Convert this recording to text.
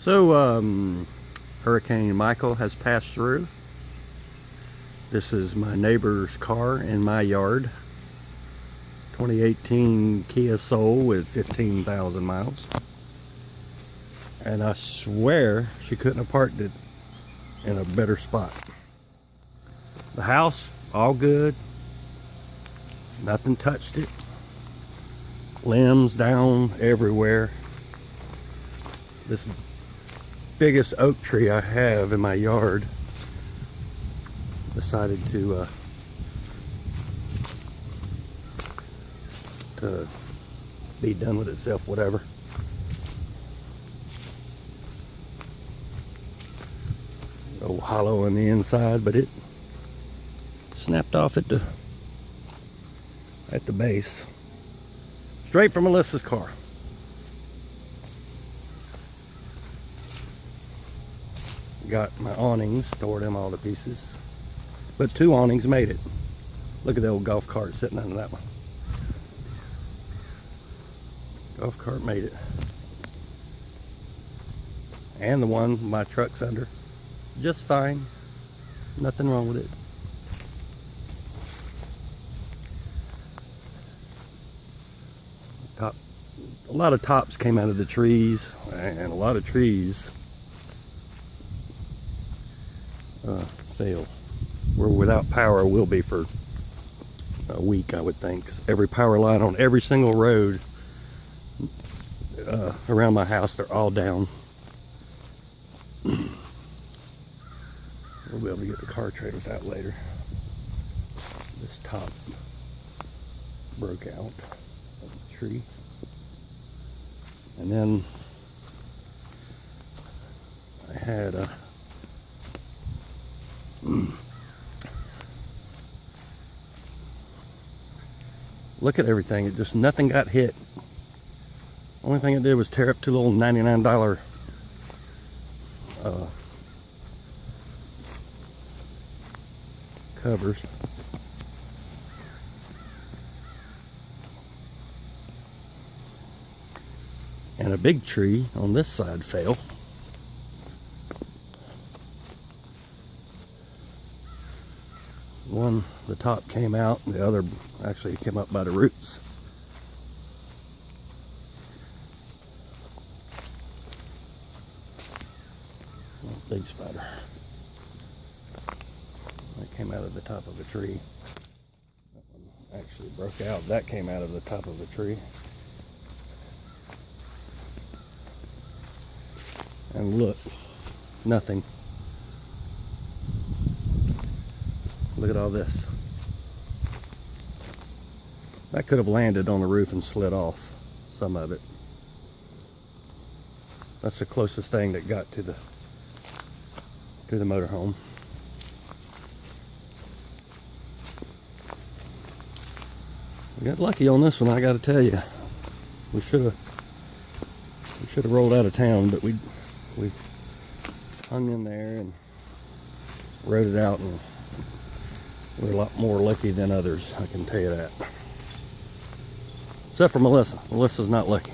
So, Hurricane Michael has passed through. This is my neighbor's car in my yard. 2018 Kia Soul with 15,000 miles. And I swear she couldn't have parked it in a better spot. The house, all good. Nothing touched it. Limbs down everywhere. This biggest oak tree I have in my yard decided to be done with itself, whatever. Oh, hollow on the inside, but it snapped off at the base. Straight from Melissa's car. Got my awnings, tore them all to pieces. But 2 awnings made it. Look at the old golf cart sitting under that one. Golf cart made it. And the one my truck's under. Just fine. Nothing wrong with it. A lot of tops came out of the trees, and a lot of trees fail. We're without power, will be for a week, I would think, because every power line on every single road around my house, they're all down. We'll be able to get the car trailers out later. This top broke out of the tree. And then I had a look at everything. It just, nothing got hit. Only thing it did was tear up 2 little $99 covers. And a big tree on this side fell. One, the top came out, and the other actually came up by the roots. Oh, big spider. That came out of the top of a tree. That one actually broke out. That came out of the top of a tree. And look, nothing. Look at all this. That could have landed on the roof and slid off, some of it. That's the closest thing that got to the motorhome. We got lucky on this one, I gotta tell you. We should have rolled out of town, but we hung in there and rode it out, and we're a lot more lucky than others, I can tell you that. Except for Melissa. Melissa's not lucky.